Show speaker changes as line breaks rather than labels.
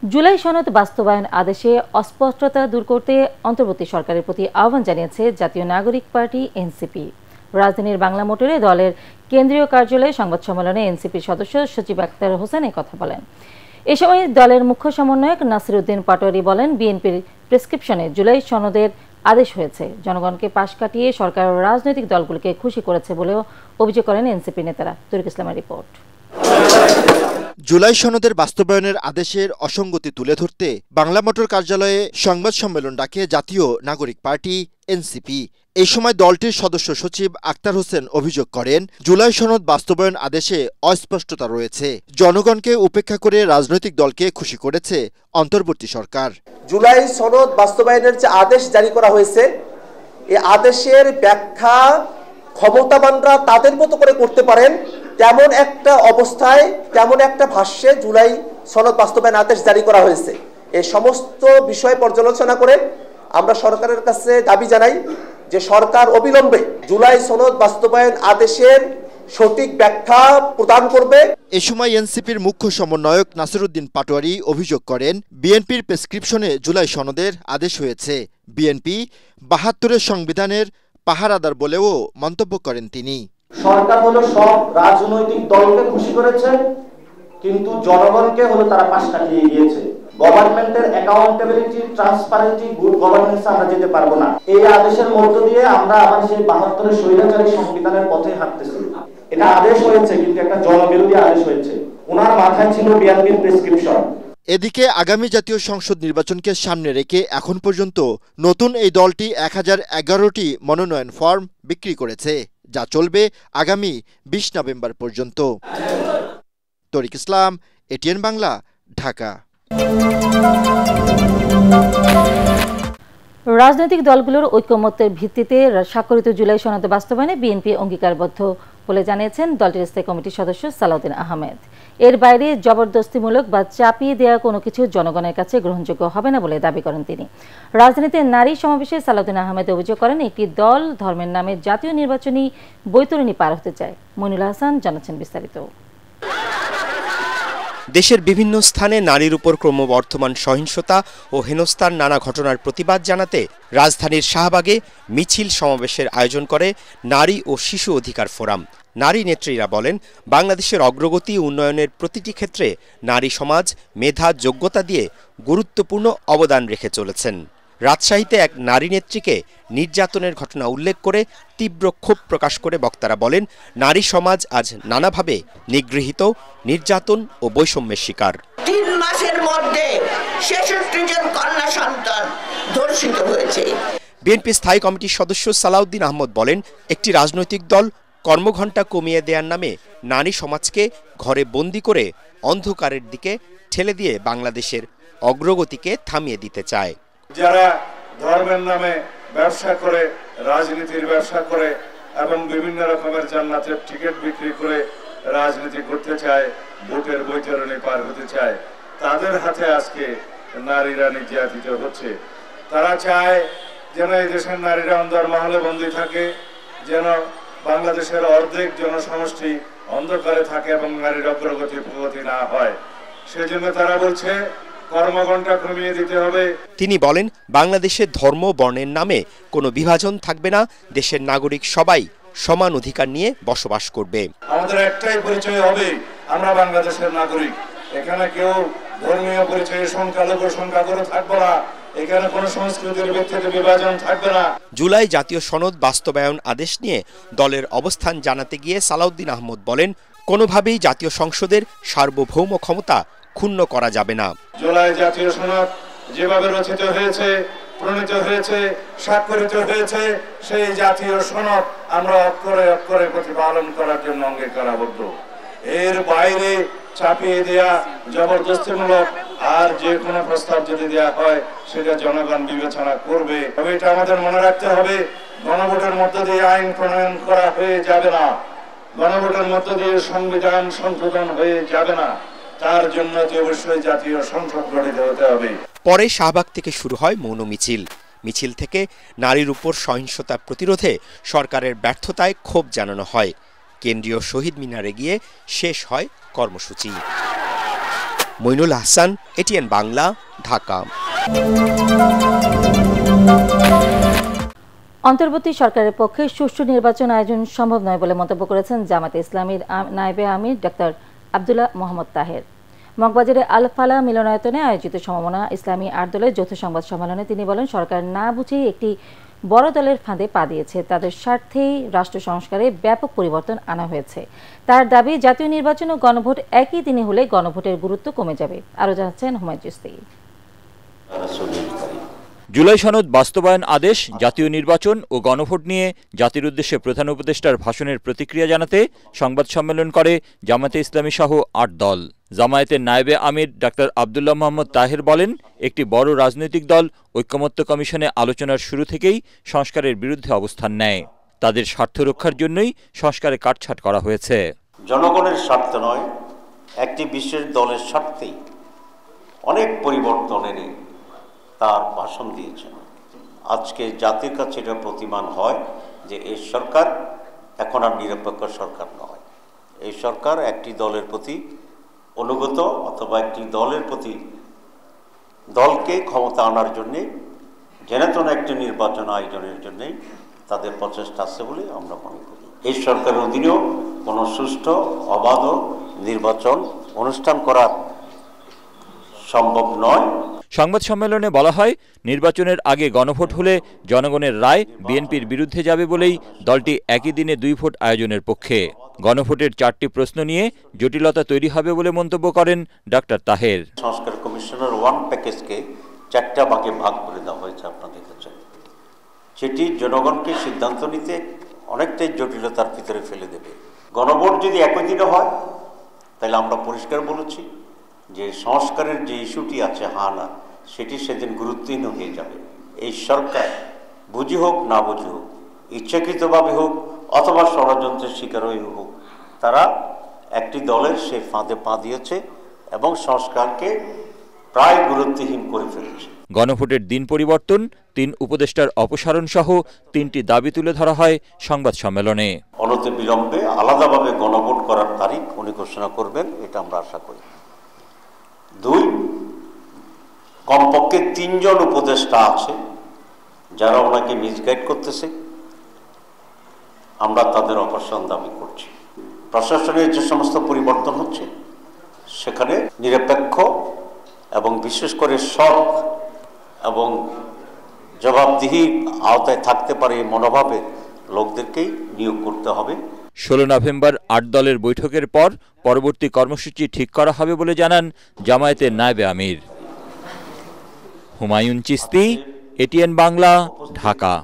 জুলাই সনদ বাস্তবায়ন আদেশে অস্পষ্টতা দূর করতে অন্তর্বর্তী সরকারের প্রতি আহ্বান জানিয়েছে জাতীয় নাগরিক পার্টি এনসিপি। রাজধানীর বাংলা মোটরে দলের কেন্দ্রীয় কার্যালয়ে সংবাদ সম্মেলনে এনসিপির সদস্য সচিব আক্তার হোসেন কথা বলেন। এ সময় দলের মুখ্য সমন্বয়ক নাসিরউদ্দিন পাটোয়ারি বলেন, বিএনপির প্রেসক্রিপশনে জুলাই সনদের আদেশ হয়েছে, জনগণকে পাশ কাটিয়ে সরকার ও রাজনৈতিক দলগুলোকে খুশি করেছে বলেও অভিযোগ করেন এনসিপি নেতারা। তরিক ইসলামের রিপোর্ট।
জুলাই সনদের বাস্তবায়নের আদেশের অসঙ্গতি তুলে ধরতে বাংলা মোটর কার্যালয়ে সংবাদ সম্মেলন ডাকে জাতীয় নাগরিক পার্টি এনসিপি। এই সময় দলটির সদস্য সচিব আক্তার হোসেন অভিযোগ করেন, জুলাই সনদ বাস্তবায়ন আদেশে অস্পষ্টতা রয়েছে, জনগণকে উপেক্ষা করে রাজনৈতিক দলকে খুশি করেছে অন্তর্বর্তী সরকার।
জুলাই সনদ বাস্তবায়নের যে আদেশ জারি করা হয়েছে, এই আদেশের ব্যাখ্যা ক্ষমতাবানরা তাদের মতো করে করতে পারেন, তেমন একটা অবস্থায়, তেমন একটা ভাষ্যে জুলাই সনদ বাস্তবায়ন আদেশ জারি করা হয়েছে। এই সমস্ত বিষয় পর্যালোচনা করে আমরা সরকারের কাছে দাবি জানাই যে সরকার অবিলম্বে জুলাই সনদ বাস্তবায়ন আদেশের সঠিক ব্যাখ্যা প্রদান করবে।
এ সময় এনসিপির মুখ্য সমন্বয়ক নাসিরউদ্দিন পাটোয়ারি অভিযোগ করেন, বিএনপির প্রেসক্রিপশনে জুলাই সনদের আদেশ হয়েছে, বিএনপি ৭২-এর সংবিধানের পাহারাদার বলেও মন্তব্য করেন তিনি।
সরকার হলো সব রাজনৈতিক দলকে খুশি করেছে, কিন্তু জনগণকে হলো তারা পাশ কাটিয়ে গিয়েছে। গভর্নমেন্টের অ্যাকাউন্টেবিলিটি, ট্রান্সপারেন্সি, গুড গভর্নেন্স আমরা যেতে পারবো না। এই আদেশের মধ্য দিয়ে আমরা আবার সেই ৭২-এর স্বৈরাচারী সংবিধানের পথে হাঁটতেছি। এটা আদেশ হয়েছে, কিন্তু একটা জনবিরোধী আদেশ হয়েছে। ওনার মাথায় ছিল বিএনপির প্রেসক্রিপশন।
এদিকে আগামী জাতীয় সংসদ নির্বাচনকে সামনে রেখে এখন পর্যন্ত নতুন এই দলটি ১০১১টি মনোনয়ন ফর্ম বিক্রি করেছে, যা চলবে আগামী ২০ নভেম্বর পর্যন্ত। তরিক ইসলাম, এটিএন বাংলা, ঢাকা।
রাজনৈতিক দলগুলোর ঐকমত্যের ভিত্তিতে স্বাক্ষরিত জুলাই সনদ বাস্তবায়নে বিএনপি অঙ্গীকারবদ্ধ বলে জানিয়েছেন দলটির স্থায়ী কমিটির সদস্য সালাউদ্দিন আহমেদ। এর বাইরে জবরদস্তিমূলক বা চাপিয়ে দেওয়া কোনো কিছু জনগণের কাছে গ্রহণযোগ্য হবে না বলে দাবি করেন তিনি। রাজধানীতে নারী সমাবেশে সালাউদ্দিন আহমেদ অভিযোগ করেন, একটি দল ধর্মের নামে জাতীয় নির্বাচনী বৈতরণী পার হতে চায়। মনিরুল হাসান জানাচ্ছেন বিস্তারিত।
দেশের বিভিন্ন স্থানে নারীর উপর ক্রমবর্ধমান সহিংসতা ও হেনস্থার নানা ঘটনার প্রতিবাদ জানাতে রাজধানীর শাহবাগে মিছিল সমাবেশের আয়োজন করে নারী ও শিশু অধিকার ফোরাম। নারী নেত্রীরা বলেন, বাংলাদেশের অগ্রগতি উন্নয়নের প্রতিটি ক্ষেত্রে নারী সমাজ মেধা যোগ্যতা দিয়ে গুরুত্বপূর্ণ অবদান রেখে চলেছেন। রাজশাহীতে এক নারী নেত্রীকে নির্যাতনের ঘটনা উল্লেখ করে তীব্র ক্ষোভ প্রকাশ করে বক্তারা বলেন, নারী সমাজ আজ নানাভাবে নিগৃহীত, নির্যাতন ও বৈষম্যের শিকার।
৩ মাসের মধ্যে ৬৬ জন কন্যা সন্তান ধর্ষিত হয়েছে।
বিএনপি স্থায়ী কমিটির সদস্য সালাউদ্দিন আহমদ বলেন, একটি রাজনৈতিক দল কর্মঘণ্টা কমিয়ে দেওয়ার নামে নারী সমাজকে ঘরে বন্দি করে অন্ধকারের দিকে ঠেলে দিয়ে বাংলাদেশের অগ্রগতিকে থামিয়ে দিতে চায়।
যারা ধর্মের নামে ব্যবসা করে, রাজনীতির ব্যবসা করে এবং বিভিন্ন রকমের জান্নাতের টিকিট বিক্রি করে রাজনীতি করতে চায়, ভোটের বৈতরণী পার হতে চায়, তাদের হাতে আজকে নারীরা নির্যাতিত হচ্ছে। তারা চায় যেন এই দেশের নারীরা অন্ধকারে বন্দী থাকে, যেন বাংলাদেশের অর্ধেক জনসমষ্টি অন্ধকারে থাকে এবং নারীর অগ্রগতি প্রগতি না হয়। সেজন্য তারা বলছে কর্মঘণ্টা কমিয়ে দিতে হবে।
তিনি বলেন, বাংলাদেশে ধর্ম বর্ণের নামে কোনো বিভাজন থাকবে না, দেশের নাগরিক সবাই সমান অধিকার নিয়ে বসবাস করবে।
আমাদের একটাই পরিচয় হবে, আমরা বাংলাদেশের নাগরিক। এখানে কেউ ধর্মীয় পরিচয়ে সংখ্যালঘু সংখ্যাগুরু থাকবে না, এখানে কোনো সংস্কৃতির ভিত্তিতে বিভাজন থাকবে না।
জুলাই জাতীয় সনদ বাস্তবায়ন আদেশ নিয়ে দলের অবস্থান জানাতে গিয়ে সালাউদ্দিন আহমদ বলেন, কোনোভাবেই জাতীয় সংসদের সার্বভৌম ক্ষমতা ক্ষুণ্ণ করা যাবে না।
জুলাই জাতীয় সনদ যেভাবে রচিত হয়েছে, প্রণীত হয়েছে, স্বাক্ষরিত হয়েছে, সেই জাতীয় সনদ আমরা অক্ষরে অক্ষরে প্রতিপালন করার জন্য অঙ্গীকারাবদ্ধ। এর বাইরে চাপিয়ে দেয়া, জবরদস্তিমূলক আর যে কোনো প্রস্তাব যদি দেওয়া হয় সেটা জনগণ বিবেচনা করবে। তবে এটা আমাদের মনে রাখতে হবে, গণভোটের মধ্য দিয়ে আইন প্রণয়ন করা হয়ে যাবে না, গণভোটের মধ্য দিয়ে সংবিধান সংশোধন হয়ে যাবে না, তার জন্য অবশ্যই জাতীয় সংসদ গঠিত হতে হবে।
পরে শাহবাগ থেকে শুরু হয় মৌন মিছিল। মিছিল থেকে নারীর উপর সহিংসতা প্রতিরোধে সরকারের ব্যর্থতায় ক্ষোভ জানানো হয়। কেন্দ্রীয় শহীদ মিনারে গিয়ে শেষ হয় কর্মসূচি। মইনুল হাসান, এটিএন বাংলা, ঢাকা।
অন্তর্বর্তী সরকারের পক্ষে সুষ্ঠু নির্বাচন আয়োজন সম্ভব নয় বলে মন্তব্য করেছেন জামায়াতে ইসলামীর নায়েবে আমির ডক্টর আব্দুল্লাহ মোহাম্মদ তাহের। মগবাজারে আল ফালা মিলনায়তনে আয়োজিত সমমনা ইসলামী ৮ দলের যৌথ সংবাদ সম্মেলনে তিনি বলেন, সরকার না বুঝেই একটি বড় দলের ফাঁদে পা দিয়েছে। তাদের স্বার্থেই রাষ্ট্র সংস্কারে ব্যাপক পরিবর্তন আনা হয়েছে। তার দাবি, জাতীয় নির্বাচন ও গণভোট একই দিনে হলে গণভোটের গুরুত্ব কমে যাবে। আরও জানাচ্ছেন হুমায়ুন চিশতি।
জুলাই সনদ বাস্তবায়ন আদেশ, জাতীয় নির্বাচন ও গণভোট নিয়ে জাতির উদ্দেশ্যে প্রধান উপদেষ্টার ভাষণের প্রতিক্রিয়া জানাতে সংবাদ সম্মেলন করে জামায়াতে ইসলামী সহ ৮ দল। জামায়াতের নায়েবে আমির ডাক্তার আব্দুল্লাহ মোহাম্মদ তাহের বলেন, একটি বড় রাজনৈতিক দল ঐকমত্য কমিশনে আলোচনার শুরু থেকেই সংস্কারের বিরুদ্ধে অবস্থান নেয়। তাদের স্বার্থ রক্ষার জন্যই সংস্কারে কাটছাঁট করা হয়েছে।
জনগণের স্বার্থ নয়, একটি বিশেষ দলের স্বার্থেই অনেক পরিবর্তনের তার ভাষণ দিয়েছেন। আজকে জাতির কাছে এটা প্রতিমান হয় যে এই সরকার এখন আর নিরপেক্ষ সরকার নয়। এই সরকার একটি দলের প্রতি অনুগত অথবা একটি দলের প্রতি দলকে ক্ষমতা আনার জন্যে যেন একটি নির্বাচন আয়োজনের জন্যেই তাদের প্রচেষ্টা আছে বলে আমরা মনে করি। এই সরকারের অধীনেও কোনো সুষ্ঠু অবাধ নির্বাচন অনুষ্ঠান করা সম্ভব নয়।
সংবাদ সম্মেলনে বলা হয়, নির্বাচনের আগে গণভোট হলে জনগণের রায় বিএনপির বিরুদ্ধে যাবে বলেই দলটি একই দিনে 2 ভোট আয়োজনের পক্ষে। গণভোটের 4টি প্রশ্ন নিয়ে জটিলতা তৈরি হবে বলে মন্তব্য করেন ডাক্তার তাহের।
সংস্কার কমিশনের 1 প্যাকেজকে 4টা ভাগে ভাগ করে দেওয়া হয়েছে, আপনারা দেখেছেন। সেটি জনগণকে সিদ্ধান্ত নিতে অনেকটাই জটিলতার ভিতরে ফেলে দেবে। গণভোট যদি একই দিনে হয় তাহলে আমরা পরিষ্কার বলেছি যে সংস্কারের যে ইস্যুটি আছে না, সেটি সেদিন গুরুত্বহীন হয়ে যাবে। এই সরকার বুঝি হোক না বুঝি হোক, ইচ্ছাকৃতভাবে হোক অথবা ষড়যন্ত্রের শিকার হয়ে হোক, তারা একটি দলের সে ফাঁদে পা দিয়েছে এবং সংস্কারকে প্রায় গুরুত্বহীন করে ফেলেছে।
গণভোটের দিন পরিবর্তন, 3 উপদেষ্টার অপসারণ সহ 3টি দাবি তুলে ধরা হয় সংবাদ সম্মেলনে।
অনতিবিলম্বে আলাদাভাবে গণভোট করার তারিখ উনি ঘোষণা করবেন, এটা আমরা আশা করি। 2, কমপক্ষে 3 জন উপদেষ্টা আছে যারা ওনাকে মিসগাইড করতেছে, আমরা তাদের অপসারণ দাবি করছি। প্রশাসনের যে সমস্ত পরিবর্তন হচ্ছে সেখানে নিরপেক্ষ এবং বিশেষ করে সৎ এবং জবাবদিহির আওতায় থাকতে পারে মনোভাবের লোকদেরকেই নিয়োগ করতে হবে।
16 নভেম্বর 8 দলের বৈঠকের পর পরবর্তী কর্মসূচি ঠিক করা হবে বলে জানান জামায়াতের নায়েবে আমির। হুমায়ুন চিশতি, এটিএন বাংলা, ঢাকা।